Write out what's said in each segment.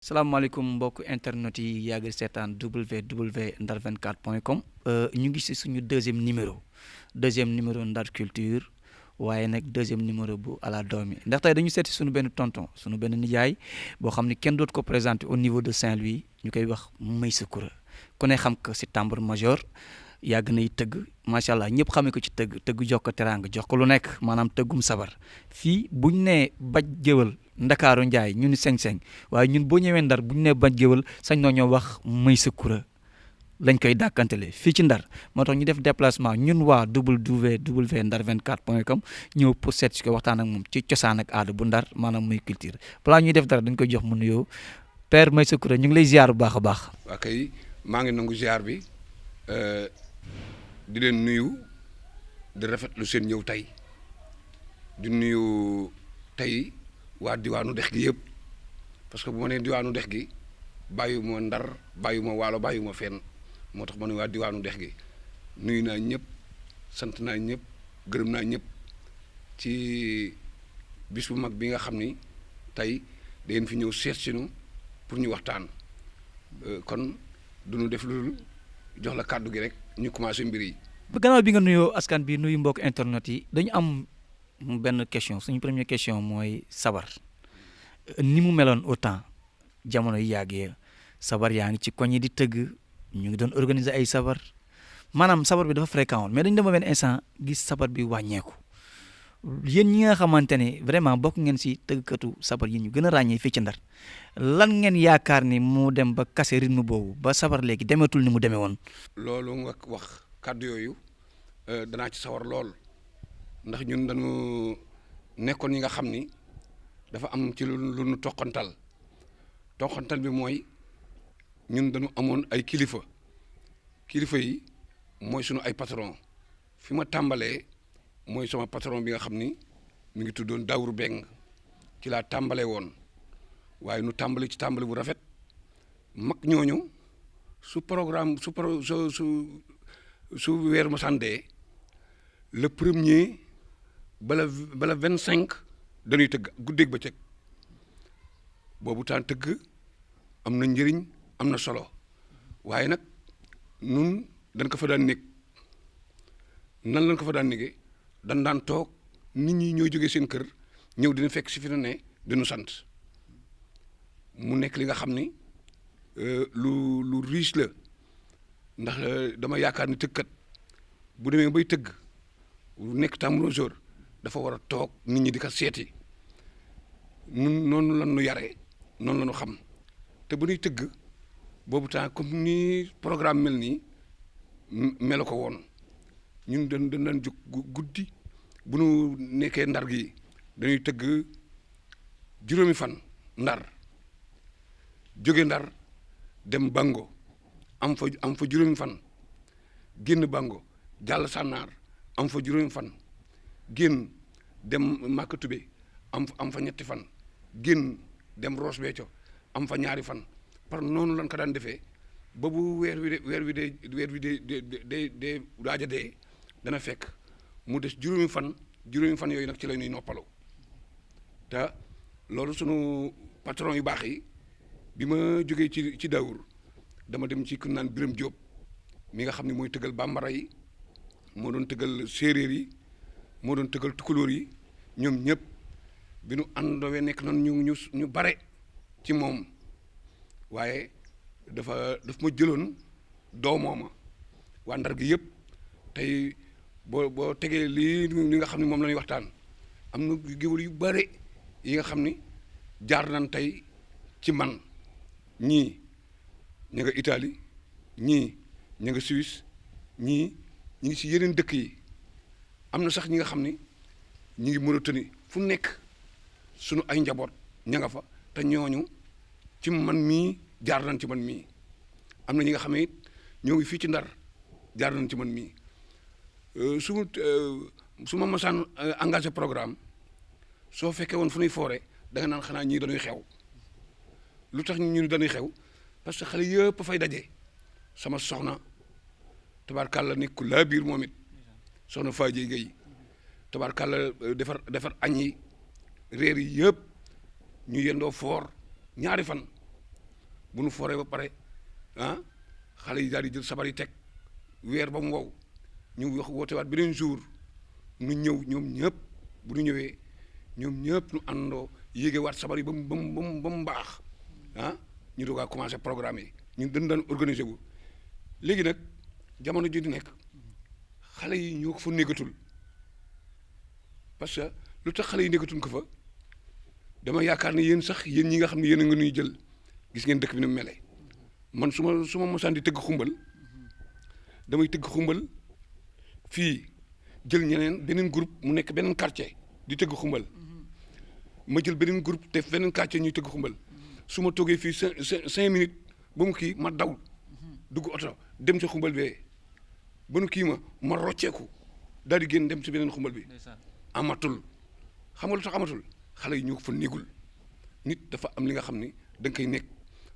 salaamaaleykum mbokk internet yi yàgg seetaan www ndar 24.com ñu ngi si suñu deuxième numéro Ndar Culture waaye nag deuxième numéro bu ala doomi ndax tey dañu seeti suñu benn tonton suñu benn nijaay boo xam ni kenn dootu ko présenté au niveau de Saint-Louis ñu koy wax Meissa Coura ku ne xam ko si tambour major yàgg nay tëgg macha allah ñëpp xamee ko ci tëgg jox ko teraanga jox ko lu nekk maanaam tëggum sabar fii buñ nee baj géwal ndakaaru njaay ñu ni seng-seng waaye ñun boo ñëwee ndar buñ nee baj géwal sañ noo ñoo wax Meissa Coura lañ koy dàkkantele fii ci ndar moo tax ñu def déplacement ñun waa www ndar 24.com ñëw pour seet si ko waxtaan ak moom ci cosaan ak aada bu ndar maanaam muy culture balaa ñuy def dara dañ koy jox mu nuyoo père Meissa Coura ñu ngi lay ziar bu baax a baax. waa kay maa ngi nangu ziar bi di leen nuyu di rafetlu seen ñëw tey di nuyu tey waa diwaanu dex gi yëpp parce que bu ma nee diwaanu dex gi bàyyuma ndar bàyyuma waalo bàyyuma fenn moo tax ma ne waa diwaanu dex gi nuyu naa ñëpp sant naa ñëpp gërëm naa ñëpp ci bis bu mag bi nga xam ni tey dangeen fi ñëw seet si nu pour ñu waxtaan kon du ñu def lu jox la kàddu gi rek ñu commencé mbir yi. gannaaw bi nga nuyoo askan bi nuyu mbokk internet yi dañu am benn question suñu première question mooy sabar ni mu meloon au temps jamono yi yàggee sabar yaa ngi ci koñ yi di tëgg ñu ngi doon organiser ay sabar maanaam sabar bi dafa fréquent woon mais dañu dem ba benn instant gis sabar bi wàññeeku yéen ñi nga xamante ne vraiment bokk ngeen si tëggkatu sabar yi ñu gën a ràññee fii ci Ndar lan ngeen yaakaar ni mu dem ba kase rythme boobu ba sabar léegi demeetul ni mu demee woon. loolu nga wax kàddu yooyu danaa ci sawar lool ndax ñun dañu nekkoon ñi nga xam ni dafa am ci lu nu toqantal bi mooy ñun dañu amoon ay kilifa yi mooy sunu ay patron fi ma tàmbalee mooy sama patron bi nga xam ni mi ngi tuddoon Daawur Beng ci laa tàmbalee woon waaye nu tàmbali ci tàmbali bu rafet mag ñooñu su programme su weer ma sàndee le premier bala 25 dañuy tëgg guddeeg bëccëg boobu temps tëgg am na njëriñ am na solo waaye nag nun dañ ko fa daan nekk nan lañ ko fa daan nekkee dañ daan toog nit ñi ñooy jógee seen kër ñëw dina fekk si fi na ne dinu sant mu nekk li nga xam ni lu riche la ndax dama yaakaar ni tëggkat bu demee bay tëgg nekk tambour dafa war a toog nit ñi di ko seeti nun noonu lan nu yaree noonu la ñu xam te bu ñuy tëgg boobu temps comme ni programme mel nii melu ko woon ñun dañ daan jóg guddi bu nu nekkee ndar gi dañuy tëgg juróomi fan ndar jóge ndar dem bango am fa juróomi fan génn bango jàll sànnaar am fa juróomi fan génn dem Màkka Tube am fa ñetti fan génn dem Ross Béthio am fa ñaari fan par noonu lañ ko daan defee ba bu weer wi de waaja dee dana fekk mu des juróomi fan yooyu nag ci la ñuy noppalu te loolu sunu patron yu baax yi bi ma jógee ci Daawur dama dem ci ku naan Biram Jóob mi nga xam ne mooy tëggal bambara yi moo doon tëggal séeréer yi moo doon tëggal tukulóor yi ñoom ñëpp bi nu àndowee nekk noonu ñu bare ci moom waaye daf ma jëloon doomooma waa Ndar gi yëpp tey boo tegee lii nga xam ne moom la ñuy waxtaan am na géwél yu bare yi nga xam ni jaar nañ tey ci man ñii ña nga Italie ñii ña nga Suisse ñii ñi ngi ci yeneen dëkk yi am na sax ñi nga xam ni ñi ngi Mauritanie fu nekk sunu ay njaboot ña nga fa te ñooñu ci man mii jaar nañ ci man mii am na ñi nga xam ne it ñoo ngi fii ci Ndar jaar nañ ci man mii su ma masaan engagé programme soo fekkee woon fu ñuy foore da nga naan xanaa ñii dañuy xew lu tax ñu dañuy xew parce que xale yëpp fay daje sama soxna tabaarkàlla ni ku laa biir moom it soxna Fadji Gueye tabaarkàlla defar añ yi reer yi yëpp ñu yendoo foor ñaari fan bu nu foree ba pare xale yi daal di jël sabar yi teg weer ba mu wow ñu wax wootewaat beneen jour nu ñëw ñoom ñëpp bu ñu ñëwee ñoom ñëpp nu àndoo yéegewaat sabar yi ba mu baax ñu doog a commencé programme yi ñun dañ daan organiser wu léegi nag jamono ji di nekk xale yi ñoo ko fa nekkatul parce que lu tax xale yi nekkatuñ ko fa dama yaakaar ne yéen sax yéen ñi nga xam ne yéen a nga nuy jël gis ngeen dëkk bi ni mu mele man su ma mosaan di tëgg xumbal damay tëgg xumbal fii jël ñeneen beneen groupe mu nekk beneen quartier di tëgg xumbal ma jël beneen groupe te beneen quartier ñuy tëgg xumbal su ma toogee fii 5 minutes ba mu kii ma daw dugg oto dem ci xumbal bee ba nu kii ma rocceeku daal di génn dem ci beneen xumbal bi amatul xam nga lu tax amatul xale yi ñoo ko fa néegul nit dafa am li nga xam ni da nga koy nekk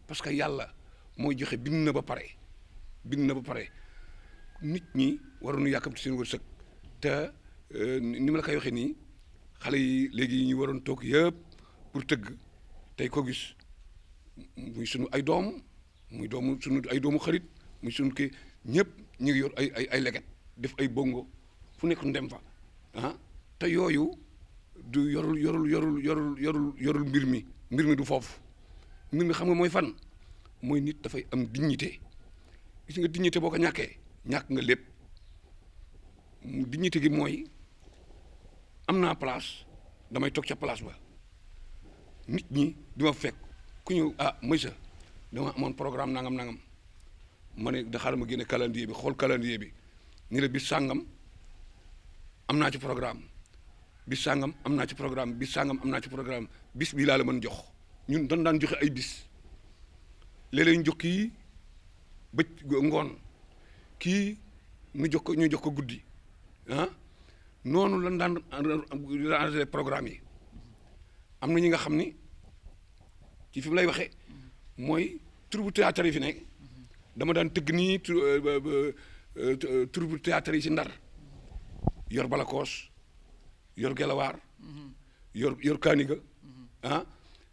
parce que yàlla mooy joxe bind na ba pare nit ñi waroon yàkkamti seen wërsëg te ni ma la koy waxee nii xale yi léegi ñu waroon toog yëpp pour tëgg tey ko gis muy sunu ay doom muy sunu ay doomu xarit muy sunu kii ñëpp ñu ngi yor ay leget def ay bongo fu nekk ndem fa te yooyu du yorul mbir mi du foofu mbir mi xam nga mooy fan mooy nit dafay am dignité gis nga dignité boo ko ñàkkee ñàkk nga lépp dignité gi mooy am naa place damay toog ca place ba nit ñi di ma fekk ku ñëw monsieur dama amoon programme nangam ma ne daxaar ma génne calendrier bi xool calendrier bi ni la bis sàngam am naa ci programme bis sàngam am naa ci programme bis sàngam am naa ci programme bis bii laa la mën jox ñun dañ daan joxe ay bis léeg-léeg ñu jox kii ngoon kii ñu jox ko guddi noonu lan daan ranger programme yi am na ñi nga xam ni ci fi mu lay waxee mooy troupe théâtre yi fi nekk dama daan tëgg nii troupe théâtre yi ci Ndar yor balakoos yor gelawaar yor kaaniga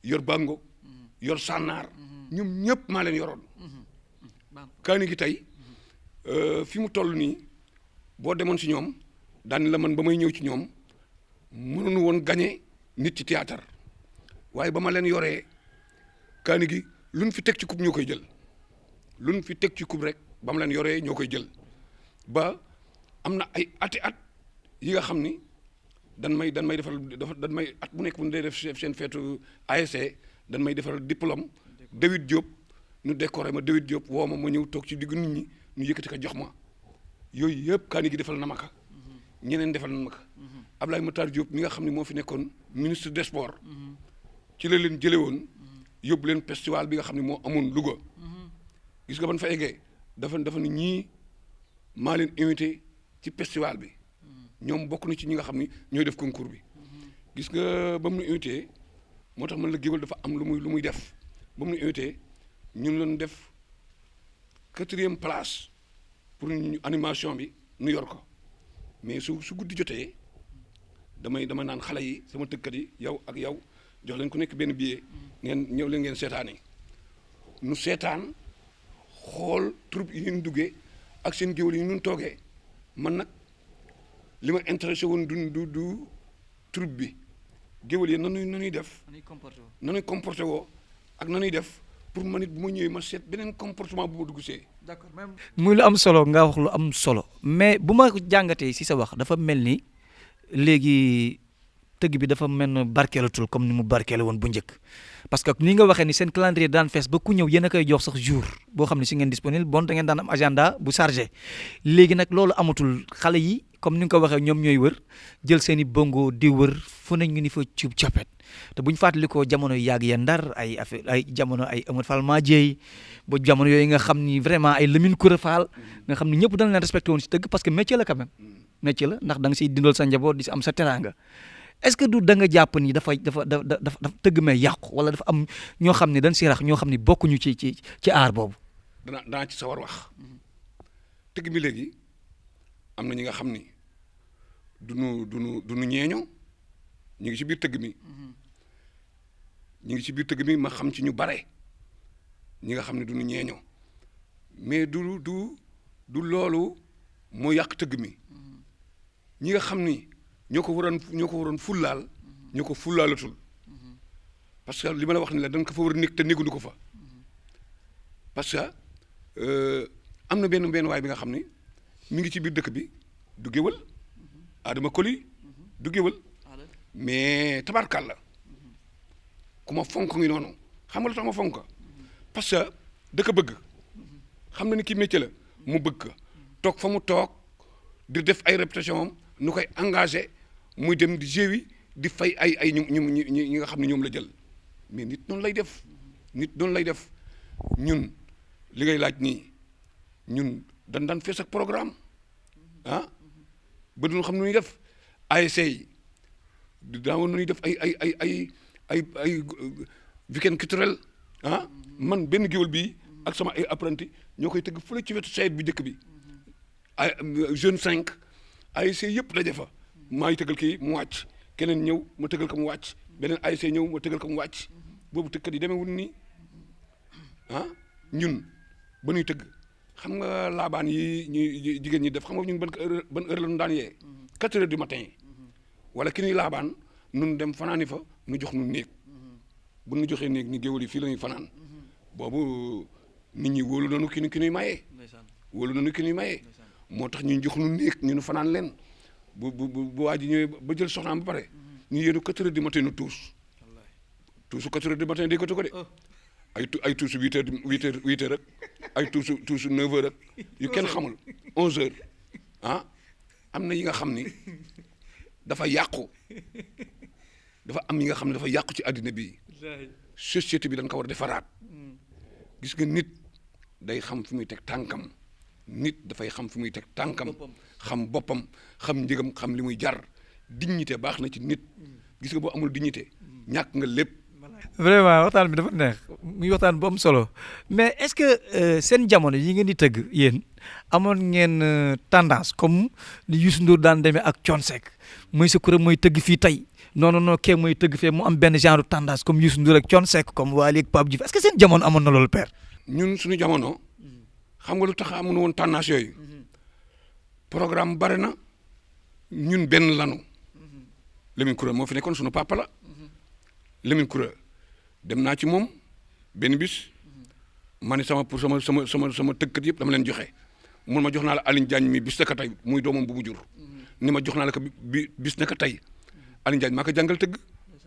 yor bango yor sànnaar ñoom ñëpp maa leen yoroon kaani gi tey fi mu toll nii boo demoon ci ñoom daan la man ba may ñëw ci ñoom mënuñu woon gañe nit ci théâtre waaye ba ma leen yoree kaani gi luñ fi teg ci coupe ñoo koy jël luñ fi teg ci coupe rek ba ma leen yoree ñoo koy jël ba am na ay ati at yi nga xam ni dan may defal dan may at bu nekk bu ñu dee def seen feetu ASC dan may defal diplôme David Diop ñu décoré ma David Diop woo ma ñëw toog ci diggu nit ñi ñu yëkkati ko jox ma yooyu yëpp kaani gi defal na ma ka ñeneen defal na ma ka Ablaye Matar Diop mi nga xam ne moo fi nekkoon ministre des sports ci la leen jële woon yóbbu leen festival bi nga xam ne moo amoon Louga gis nga ban fa eggee dafa ni ñii maa leen invité ci festival bi ñoom bokk na ci ñi nga xam ni ñooy def concours bi gis nga ba mu nu invité moo tax man la géwél dafa am lu muy def ba mu nu invité ñun lañ def 4e place pour ñu animation bi nu yor ko mais su guddi jotee dama naan xale yi sama tëkkat yi yow ak yow jox leen ku nekk benn billet ngeen ñëw leen ngeen seetaani nu seetaan xool troupe yi ñu duggee ak seen géwél yi ñu toogee man nag li ma intéressé woon du troupe bi géwél yi nanuy def nanuy comporté woo ak nanuy def pour man it bu ma ñëwee ma seet beneen comportement bu ma dugg see. d'accord même muy lu am solo nga wax lu am solo mais bu ma jàngatee si sa wax dafa mel ni léegi tëgg bi dafa mel ne barkeelatul comme ni mu barkeele woon bu njëkk parce que ni nga waxee ni seen calendrier daan fees ba ku ñëw yéen a koy jox sax jour boo xam ne si ngeen disponible bon da ngeen daan am agenda bu chargé léegi nag loolu amatul xale yi comme ni nga ko waxee ñoom ñooy wër jël seen i bongo di wër fu nañ ngi ni fa cuub coppet te bu ñu fàttalikoo jamono yu yàgg ya Ndar ay affaire ay jamono ay Amadou Fall Madieye ba jamono yooyu nga xam ni vraiment ay Lamine Koura Fall nga xam ni ñëpp dañ leen respecté woon si tëgg parce que métier la quand même métier la ndax da nga siy dindal sa njaboot di si am sa teraanga est-ce que du da nga jàpp ni dafa tëgg may yàqu wala dafa am ñoo xam ne dañ si rax ñoo xam ne bokkuñu ci aar boobu. danaa ci sawar wax tëgg bi léegi am na ñi nga xam ni du nu ñeeño ñu ngi ci biir tëgg mi ñu ngi ci biir tëgg mi ma xam ci ñu bare ñi nga xam ne du ñu ñeeño mais du loolu moo yàq tëgg mi ñi nga xam ni ñoo ko waroon fullaal ñoo ko fullaalatul parce que li ma la wax ni la dañ ko fa war a nekk te néguñu ko fa parce que am na benn waay bi nga xam ni mi ngi ci biir dëkk bi du géwal Adama Koli du géwal mais tabarkàlla ku ma fonk ngi noonu xam nga lu tax ma fonk parce que da ko bëgg xam na ni kii métier la mu bëgg ko toog fa mu toog di def ay répétition am nu koy engagé muy dem di jéwi di fay ay ñi nga xam ne ñoom la jël mais nit noonu lay def ñun li ngay laaj nii ñun dañ daan fees ak programme ah ba duñu xam nu ñuy def ASC yi daawoon nañuy def ay weekend culturel ah man benn géwél bii ak sama ay apprenti ñoo koy tëgg fële ci wetu sayet bi njëkk bi ay jeune 5 ASC yëpp daje fa maa ngi tëggal kii mu wàcc keneen ñëw ma tëggal ko mu wàcc beneen ASC ñëw ma tëggal ko mu wàcc boobu tëggkat yi demee wun nii ah ñun ba ñuy tëgg xam nga laabaan yi ñuy jigéen ñi def xam nga ñun ban heure la ñu daan yee 4 heures du matin wala ki ñuy laabaan nun dem fanaani fa nu jox nu néeg bu nu joxee néeg ni géwél yi fii la ñuy fanaan boobu nit ñi wóolu nañu ki ñuy mayee moo tax ñu jox nu néeg ñu nu fanaan leen bu waa ji ñëwee ba jël soxnaam ba pare ñu yéenu 4 heures du matin nu tuusu 4 heures du matin day ko de ay tuusu 8 heures rek ay tuusu 9 heures rek yu kenn xamul 11 heures ah am na yi nga xam ni dafa yàqu dafa am yi nga xam ne dafa yàqu ci àddina bi société bi dañ ko war a defaraat gis nga nit day xam fi muy teg tànkam nit dafay xam fi muy teg tànkam xam boppam xam njëgam xam li muy jar dignité baax na ci nit gis nga boo amul dignité ñàkk nga lépp. vraiment waxtaan bi dafa neex muy waxtaan bu am solo mais est-ce que seen jamono yi ngeen di tëgg yéen amoon ngeen tendance comme ni Youssou Ndour daan demee ak Thione Seck mooy sa kuréel mooy tëgg fii tey non kee mooy tëgg fee mu am benn genre tendance comme Youssou Ndour ak Thione Seck comme Wally ak Pape Diouf est-ce que seen jamono amoon na loolu père. ñun suñu jamono xam nga lu tax amuñu woon tendance yooyu programme bare na ñun benn lanu Lamine Koura moo fi nekkoon suñu papa la Lamine Koura dem naa ci moom benn bis ma ne sama tëggkat yëpp dama leen joxe mun ma jox naa la Alioune Diagne mi bis naka tey muy doomam bu mu jur ni ma jox naa la ko bis naka tey Alioune Diagne maa ko jàngal tëgg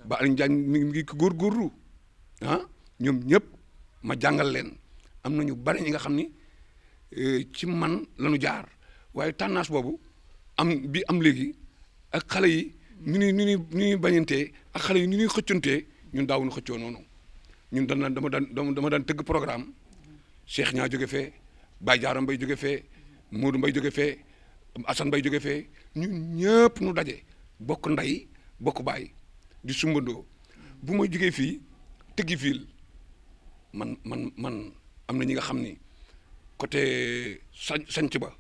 ba Alioune Diagne mi ngi ko góorgóorlu ah ñoom ñëpp ma jàngal leen am na ñu bari ñi nga xam ni ci man la ñu jaar waaye tendance boobu am léegi ak xale yi ni ñuy bañantee ak xale yi ni ñuy xëccantee ñun daawuñu xëccoo noonu ñun dama daan tëgg programme Cheikh ñaa jóge fee Baye Diarra Mbaye jóge fee Modou Mbaye jóge fee Assane Mbaye jóge fee ñun ñëpp nu daje bokk ndey bokk baay di sumbandoo bu ma jógee fii tëggi fiil man am na ñi nga xam ni côté sanc ba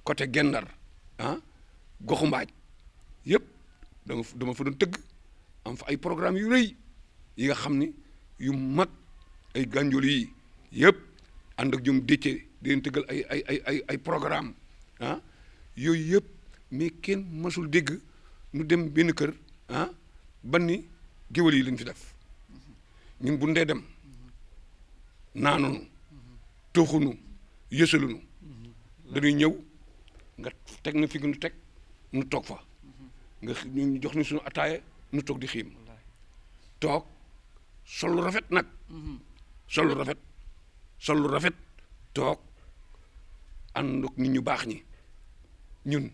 côté Gendar ah goxu mbaaj yëpp dama fa doon tëgg am fa ay programme yu rëy yi nga xam ni yu mag ay gànjol yi yëpp ànd ak ñoom décce di leen tëggal ay programme ah yooyu yëpp mais kenn masul dégg nu dem benn kër ah ban ni géwél yi lañ fi def ñun bu ndee dem naanunu toxunu yësalunu dañuy ñëw nga teg na fi nu teg nu toog fa nga ñu jox ni suñu ataaya nu toog di xiim toog sol lu rafet nag sol lu rafet toog ànd ak nit ñu baax ñi ñun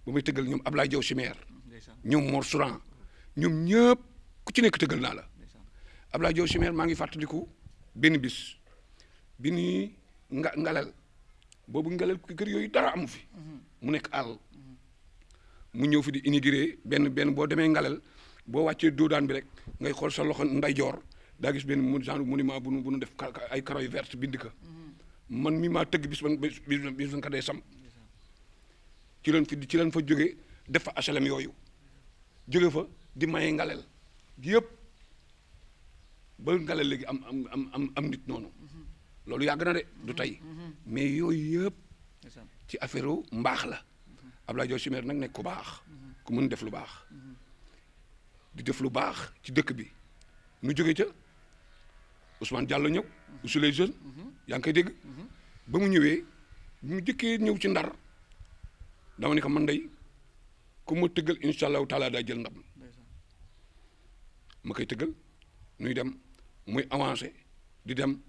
ba may tëggal ñoom Ablaye Diaw Chimère ñoom Mor Souran ñoom ñëpp ku ci nekk tëggal naa la Ablaye Diaw Chimère maa ngi fàttaliku benn bis bi ñuy ngalal boobu ngalal kër yooyu dara amu fi mu nekk àll mu ñëw fi di inauguré benn boo demee ngalal boo wàccee doodaan bi rek ngay xool sa loxo ndeyjoor daa gis benn genre monument bu nu def ay karo yu vert bind ka man mi maa tëgg bis ban ka dee sam ci leen fa jóge def fa HLM yooyu jóge fa di maye ngalal gi yëpp ba ngalal léegi am nit noonu loolu yàgg na de du tey mais yooyu yëpp ci affaire mbaax la Abdoulaye Diop Chimère nag nekk ku baax ku mën def lu baax di def lu baax ci dëkk bi nu jóge ca Ousmane Diallo ñëw Oussou les jeunes yaa ngi koy dégg ba mu ñëwee mu jëkkee ñëw ci Ndar dama ne ko man day ku ma tëggal incha allahu taala daa jël ndam ma koy tëggal nuy dem muy avancé di dem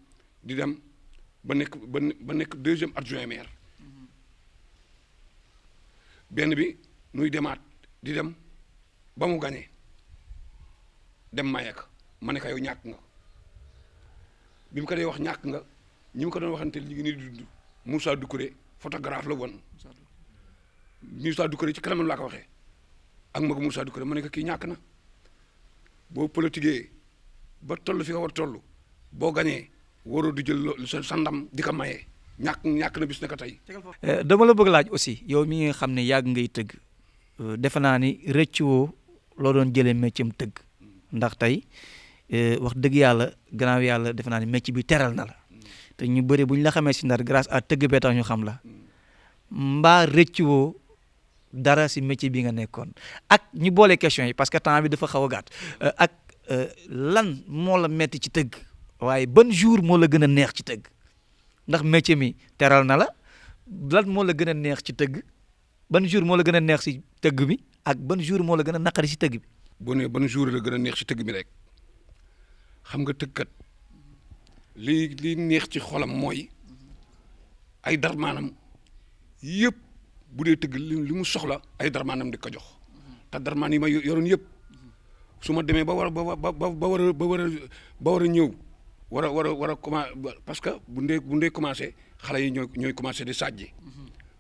ba nekk deuxième adjoint maire benn bi nuy demaat di dem ba mu gañee dem mayek ma ne ko yow ñàkk nga bi mu ko dee wax ñàkk nga ñi mu ko doon waxante ñu ngi nii di dund Moussa Doucouré photographe la woon Moussa Doucouré ci kanam laa ko waxee ak ma ko Moussa Doucouré ma ne ko kii ñàkk na boo politiquee ba toll fi nga war toll boo gañee waroo di jël sa ndam di ko mayee ñàkk na bis ne ko tey. dama la bëgg laaj aussi yow mi nga xam ne yàgg ngay tëgg defe naa ni rëccuwoo loo doon jëlee métier am tëgg ndax tey wax dëgg yàlla gannaaw yàlla defe naa ni métier bi teral na la te ñu bëri bu ñu la xamee si Ndar grâce à tëgg bee tax ñu xam la mbaa rëccuwoo dara si métier bi nga nekkoon ak ñu boole question yi parce que temps bi dafa xaw a gàtt ak lan moo la metti ci tëgg waaye ban jour moo la gën a neex ci tëgg ndax métier mi teral na la lan moo la gën a neex ci tëgg ban jour moo la gën a neex si tëgg bi ak ban jour moo la gën a naqari si tëgg bi. boo nee ban jour la gën a neex ci tëgg bi rek xam nga tëggkat li neex ci xolam mooy ay darmaanam yëpp bu dee tëgg li mu soxla ay darmaanam di ko jox te darmaan yi ma yoroon yëpp su ma demee ba war a ñëw war a commencé parce que bu ndee commencé xale yi ñooy commencé di sajji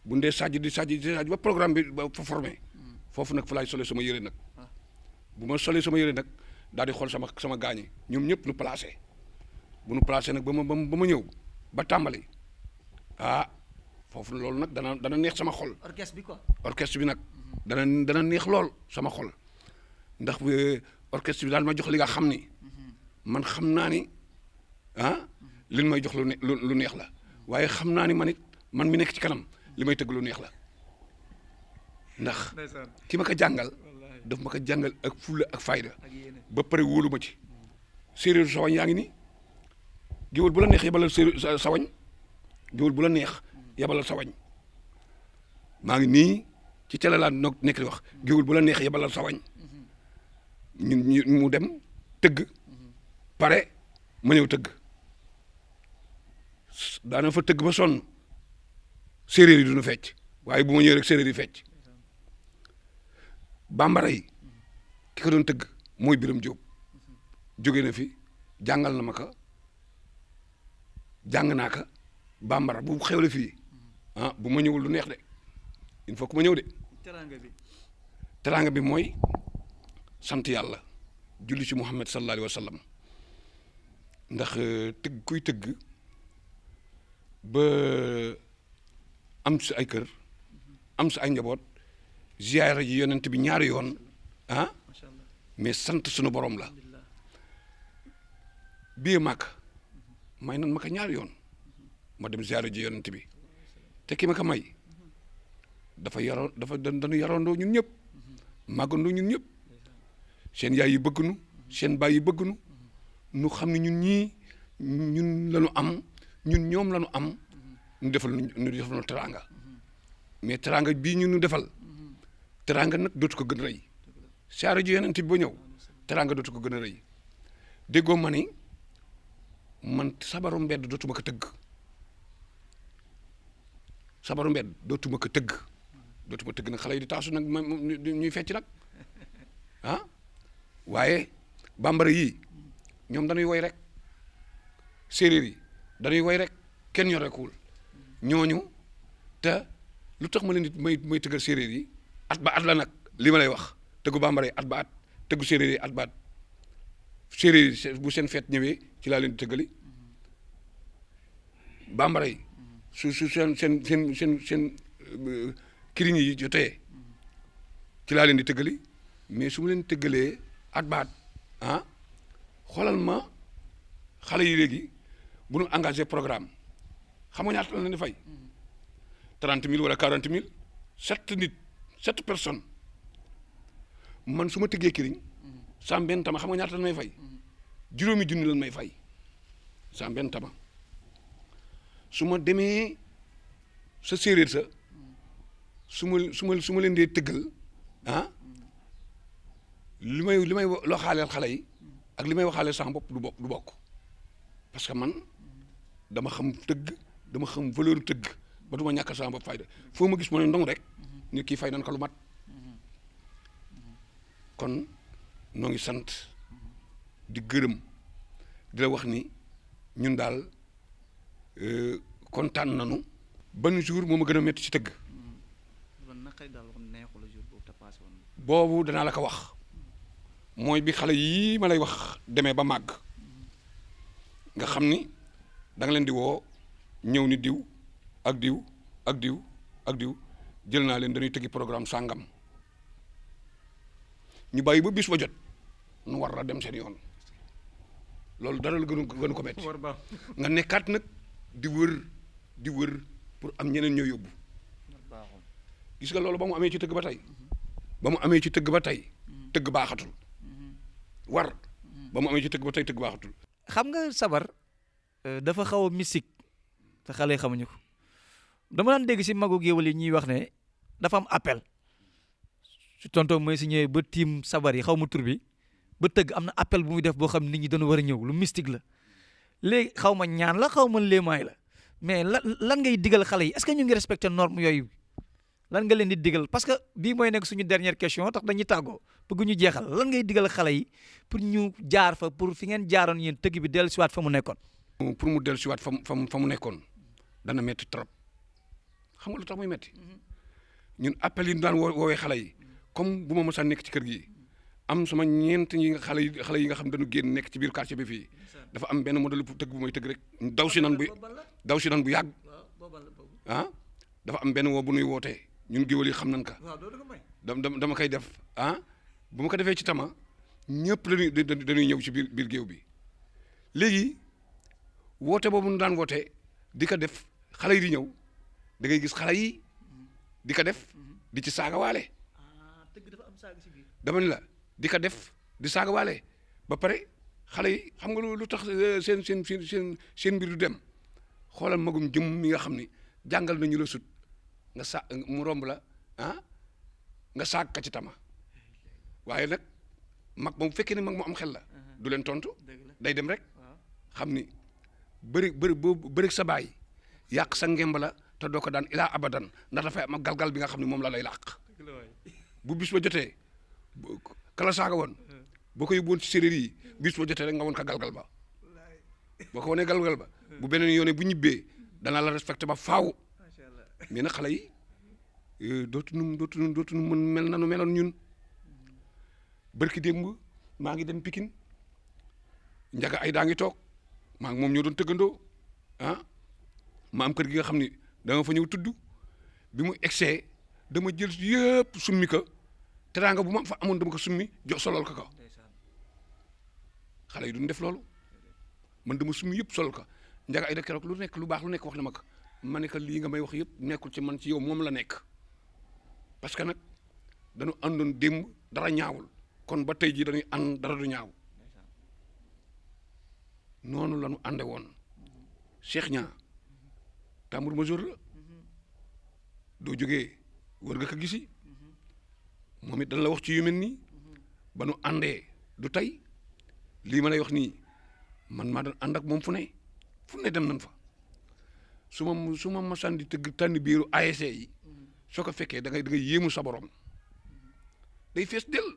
bu ndee sajji di sajji ba programme bi ba fa formé foofu nag fa laay solee sama yëre nag bu ma solee sama yëre nag daal di xool sama gaañi ñoom ñëpp nu placé bu nu placé nag ba ma ñëw ba tàmbali foofu loolu nag dana neex sama xol. orchestre bi quoi. orchestre bi nag dana neex lool sama xol ndax orchestre bi daal ma jox li nga xam ni man xam naa ni li may jox lu neex la waaye xam naa ni man mi nekk ci kanam li may tëgg lu neex la ndax ki ma ko jàngal daf ma ko jàngal ak fulla ak fayda ba pare wóolu ma ci séeréer sawañ yaa ngi nii géwél bu la neex yebalal séeréer sawañ géwél bu la neex yebalal sawañ maa ngi nii ci télé laa nekk di wax géwél bu la neex yebalal sawañ ñu mu dem tëgg pare ma ñëw tëgg daana fa tëgg ba sonn séeréer yi duñu fecc waaye bu ma ñëwee rek séeréer yi fecc bambara yi ki ko doon tëgg mooy Biram Jóob jóge na fi jàngal na ma ko jàng naa ko bambara bu xewle fii bu ma ñëwul lu neex de il faut que ma ñëw de teraanga bi mooy sant yàlla julli ci Muhammad sallallahu alayhi wa sallam ndax tëgg kuy tëgg ba am si ay kër am si ay njaboot ziyaara ji yonent bi ñaari yoon mais sant sunu borom la bii màkk may nan ma ko ñaari yoon ma dem ziyaara ji yonent bi te ki ma ko may dañu yaroondoo ñun ñëpp màggandoo ñun ñëpp seen yaay yi bëgg nu seen baay yi bëgg nu nu xam ne ñun lañu am ñun ñoom lañu am ñu defal nu teraanga mais teraanga bii ñu nu defal teraanga nag dootu ko gën a rëy saara ji yonent bi ba ñëw teraanga dootu ko gën a rëy déggoo ma ni man sabaru mbedd dootuma ko tëgg sabaru mbedd dootuma ko tëgg nag xale yi di taasu nag ñuy fecc nag waaye bambara yii ñoom dañuy woy rek séeréer yi dañuy woy rek kenn ñorekuwul ñooñu te lu tax ma leen di may tëggal séeréer yi at ba at la nag li ma lay wax tëggu bambara yi at ba at tëggu séeréer yi at ba at séeréer yi bu seen feet ñëwee ci laa leen di tëggali bambara yi su seen kiriñ yi jotee ci laa leen di tëggali mais su ma leen tëggalee at ba at xoolal ma xale yi léegi bu ñu engagé programme xam nga ñaata la leen di fay 30 000 wala 40 000 7 personnes man su ma tëggee kiriñ sam benn tama xam nga ñaata la may fay juróomi junni lan may fay sam benn tama su ma demee sa séeréer sa su ma leen dee tëggal li may loo xaaleel xale yi ak li may waxaaleel sama bopp du bokk parce que man dama xam tëgg dama xam valeur tëgg ba du ma ñàkkal sama bopp fayda foo ma gis ma ne ndong rek nit kii fay nan ko lu mat kon noo ngi sant di gërëm di la wax ni ñun daal kontaan nanu ban jour moo ma gën a métti ci tëgg boobu danaa la ko wax mooy bi xale yii ma lay wax demee ba màgg nga xam ni da nga leen di woo ñëw ni diw ak diw ak diw ak diw jël naa leen dañuy tëggi programme sàngam ñu bàyyi ba bis ba jot nu war la dem seen yoon loolu dara la gënu ko metti nga nekkaat nag di wër pour am ñeneen ñoo yóbbu gis nga loolu ba mu amee ci tëgg ba tey tëgg baaxatul war ba mu amee ci tëgg ba tey tëgg baaxatul xam nga sabar dafa xaw a mystique te xale yi xamuñu ko dama daan dégg si magu géwël yi ñuy wax ne dafa am appel su tonton mooy si ñëwee ba tiim sabar yi xaw ma tur bi ba tëgg am na appel bu muy def boo xam nit ñi dañu war a ñëw lu mystique la léegi xaw ma ñaan la xaw ma léemaay la mais lan ngay digal xale yi est-ce que ñu ngi respecté norme yooyu lan nga leen di digal parce que bii mooy nekk suñu dernière question tax dañuy tàggoo bëgg ñu jeexal lan ngay digal xale yi pour ñu jaar fa pour fi ngeen jaaroon yéen tëgg bi dellu siwaat fa mu nekkoon. pour mu dellu siwaat fa mu nekkoon dana metti trop xam nga lu tax muy metti ñun appel yi ñu daan woowee xale yi comme bu ma mës a nekk ci kër gi am sama ñeent yi nga xale yi nga xam dañu génn nekk ci biir quartier bi fii dafa am benn modèle bu tëgg bu may tëgg rek daw si nan bu yàgg dafa am benn woo bu nuy wootee ñun géwël yi xam nañ ka dama koy def bu ma ko defee ci tama ñëpp dañuy ñëw ci biir géew bi léegi woote boobu nu daan woote di ko def xale yi di ñëw da ngay gis xale yi di ko def di ci saagawaale dama ni la di ko def di saagawaale ba pare xale yi xam nga lu tax seen mbir du dem xoolal magum jëm mi nga xam ni jàngal nañu la sut nga mu romb la nga saag ka ci tama waaye nag mag moom fekkee ne mag mu am xel la du leen tontu day dem rek xam ni bëri sa baay yàq sa ngemb la te doo ko daan ilaa abadan ndax dafay am galgal bi nga xam ne moom la lay làq bu bis ba jotee kala saaga woon boo ko yóbbuwoon ci séeréer yi bis ba jotee rek nga woon ko galgal ba boo ko wanee galgal ba bu beneen yoone bu ñibbee danaa la respecté ba faaw mais nag xale yi dootuñu mën mel nanu meloon ñun barki démb maa ngi dem Pikine njaga ay daa ngi toog maa ngi moom ñoo doon tëggandoo ma am kër gi nga xam ni dama fa ñëw tudd bi mu egsee dama jël yëpp summi ko teraanga bu ma fa amoon dama ko summi jox solol ko xale yi duñ def loolu man dama summi yëpp solol ko njaga ay da keroog lu nekk lu baax lu nekk wax na ma ko ma ne ko lii nga may wax yëpp nekkul ci man ci yow moom la nekk parce que nag dañu àndoon démb dara ñaawul kon ba tey jii dañuy ànd dara du ñaaw noonu la ñu ànde woon Cheikh Niang tambour major la doo jógee war nga ko gisi moom it dañ la wax ci yu mel nii ba nu àndee du tey lii ma lay wax nii man maa doon ànd ak moom fu ne dem nañ fa su ma masaan di tëgg tànn biiru ASC yi soo ko fekkee da ngay yéemu sa borom day fees del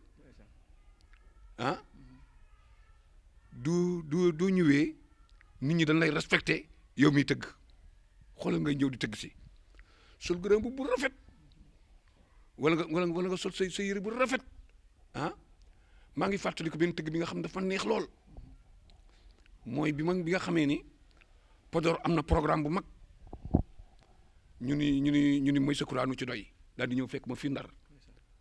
doo ñëwee nit ñi dañ lay respecté yow miy tëgg xoolal ngay ñëw di tëgg si sol gërëm bu rafet wala nga sol sa yére bu rafet maa ngi fàttali ko benn tëgg bi nga xam ne dafa neex lool mooy bi nga xamee ni Podor am na programme bu mag ñu ni mooy sa kuraanu ci doy daal di ñëw fekk ma fi Ndar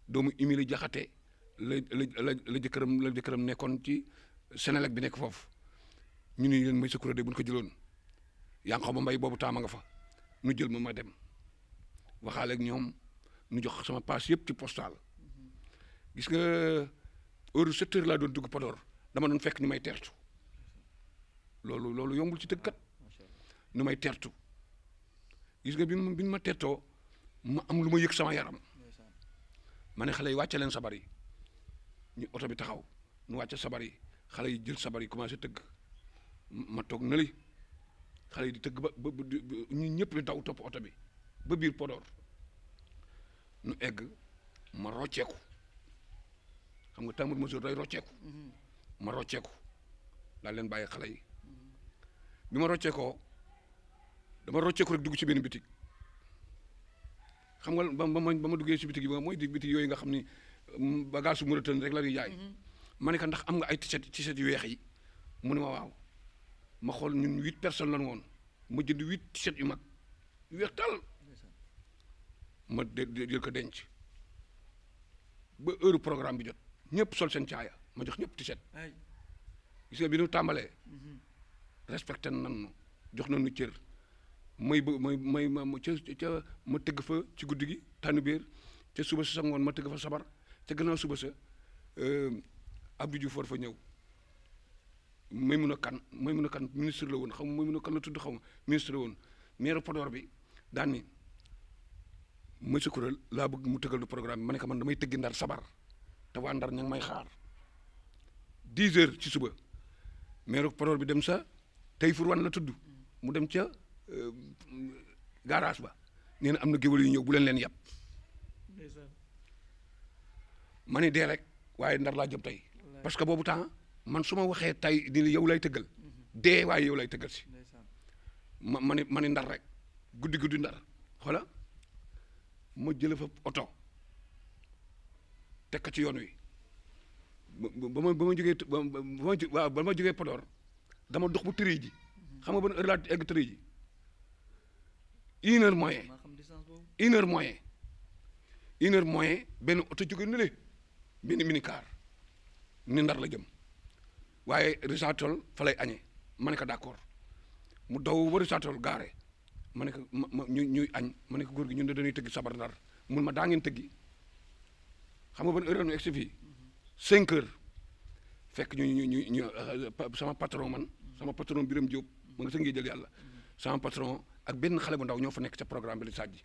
doomu Émile Jaxate la jëkkëram nekkoon ci Sénélec bi nekk foofu ñu ni leen mooy sa kura de bu ñu ko jëloon yaa ngi xaw mbay boobu taama nga fa nu jël ma dem waxaale ak ñoom nu jox sama passe yëpp ci postal gis nga heure 7 heures laa doon dugg Podor dama doon fekk ñu may tertu loolu yombul ci tëggkat nu may tertu gis nga bi ma tertoo ma am lu ma yëg sama yaram ma ne xale yi wàcce leen sabar yi ñu oto bi taxaw nu wàcce sabar yi xale yi jël sabar yi commencé tëgg ma toog na li xale yi di tëgg ba ñun ñëpp di daw topp oto bi ba biir Podor nu egg ma rocceeku xam nga tamit mesure day rocceeku ma rocceeku daal leen bàyyi xale yi bi ma rocceekoo dama rocceeku rek dugg ci benn bitig xam nga ba ma duggee ci bitig yi mooy di bitig yooyu nga xam ni bagage su Mauritanie rek la ñuy jaay ma ne ko ndax am nga ay t-shirt yu weex yi mu ne ma waaw ma xool ñun 8 personnes lan woon ma jënd 8 t-shirt yu mag yu weex tal ma jël ko denc ba heure programme bi jot ñëpp sol seen caaya ma jox ñëpp t-shirt gis nga bi ñu tàmbalee respecté nan jox nañu cër may ma tëgg fa ci guddi gi tànn biir ca suba sa ngoon ma tëgg fa sabar ca gannaaw suba sa Abdou Diouf war fa ñëw Maïmouna Kane ministre la woon xam nga Maïmouna Kane la tudd xaw ma ministre la woon maire Podor bi daan ni monsieur Kourel laa bëgg mu tëggal du programme bi ma ne ko man damay tëggi Ndar sabar te waa Ndar ña ngi may xaar 10 heures ci suba maire Podor bi dem sa tey fur wan la tudd mu dem ca garage ba nee na am na géwél yu ñëw bu leen yàpp ma ne dee rek waaye Ndar laa jëm tey parce que boobu temps man su ma waxee tey ni yow lay tëggal dee waaye yow lay tëggal si ma ne Ndar rek guddi Ndar xoola ma jële fa oto teg ko ci yoon wi ba ma jógee Podor dama dox bu tëree ji xam nga ban heure laa egg tëree ji 1 heure moyen benn oto jóge ne le benn minicar ni Ndar la jëm waaye Risatol fa lay añee ma ne ko d'accord mu daw ba Risatol gaare ma ne ko ñuy añ ma ne ko góor gi ñun de dañuy tëggi sabar Ndar mun ma daa ngeen tëggi xam nga ban heure la ñu egsi fii 5 heures fekk ñu sama patron Biram Diop ma nga sa ngi jël yàlla sama patron ak benn xale bu ndaw ñoo fa nekk ca programme bi di sàjji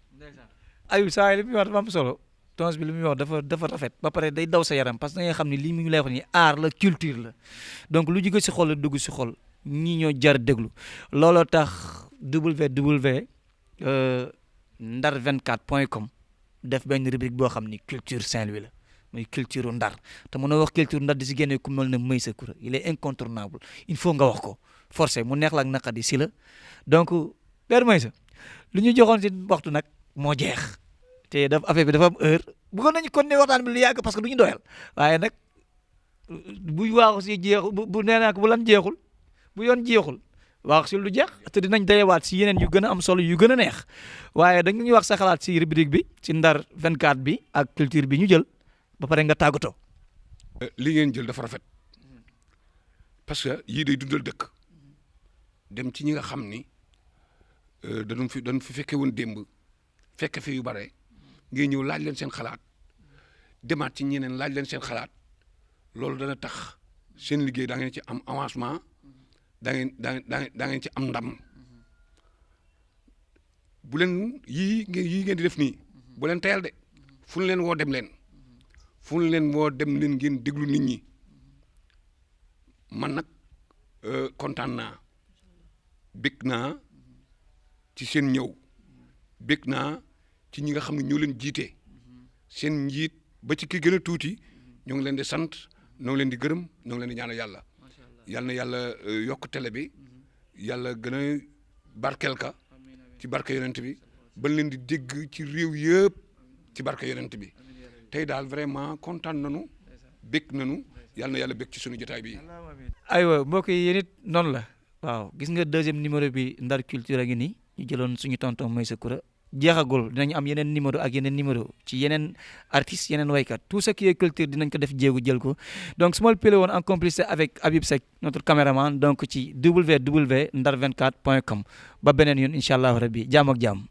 Ayou saa yi li muy wax dafa am solo tons bi li muy wax dafa rafet ba pare day daw sa yaram parce que da ngay xam ne lii mu ngi lay wax ni art la culture la donc lu jóge si xol la dugg si xol ñii ñoo jar déglu looloo tax ndar24.com def benn rubrique boo xam ni culture Saint-Louis la muy culture Ndar te mën a wax culture Ndar di si génne ku mel ne Meissa Coura il est incontournable il faut nga wax ko forcé mu neex la ak naqadi si la donc Père Meissa lu ñu joxoon si waxtu nag moo jeex te affaire bi dafa am heure bëggoon nañu continuer waxtaan bi lu yàgg parce que du ñu doyal waaye nag buy waaxu si jeexul bu nee naa ko bu lan jeexul bu yoon jeexul waax si lu jeex te dinañ dayewaat si yeneen yu gën a am solo yu gën a neex waaye da ñuy wax sa xalaat si rubrique bi ci Ndar 24 bi ak culture bi ñu jël ba pare nga tàggatoo. li ngeen jël dafa rafet parce que yii day dundal dëkk dem ci ñi nga xam ni dañu fi fekke woon démb fekke fi yu bare ngay ñëw laaj leen seen xalaat demaat ci ñeneen laaj leen seen xalaat loolu dana tax seen liggéey da ngeen ci am avancement da ngeen ci am ndam bu leen yii ngeen di def nii bu leen tayal de fu ñu leen woo dem leen fu ñu leen woo dem leen ngeen déglu nit ñi man nag kontaan naa bég naa ci seen ñëw bég naa ci ñi nga xam ne ñoo leen jiite seen njiit ba ci ki gën a tuuti ñoo ngi leen di sant ñoo ngi leen di gërëm ñoo ngi leen di ñaanal yàlla yal na yàlla yokk télé bi yàlla gën a barkeel ka ci barke yonent bi ba leen di dégg ci réew yëpp ci barke yonent bi tey daal vraiment kontaan nañu bég nañu yal na yàlla bég ci sunu jotaay bi. aywa mbokk yi yéen it noonu la waaw gis nga deuxième numéro bi Ndar culture a ngi nii ñu jëloon suñu tonton Meissa Coura jeexagul dinañ am yeneen numéro ak yeneen numéro ci yeneen artistes yeneen waykat tout ce qui est culture dinañ ko def jéegu jël ko donc Small Pillow woon en complicité avec Habib Seck notre caméraman donc ci www.ndar24.com ba beneen yoon incha allah rabbi jaam ak jaam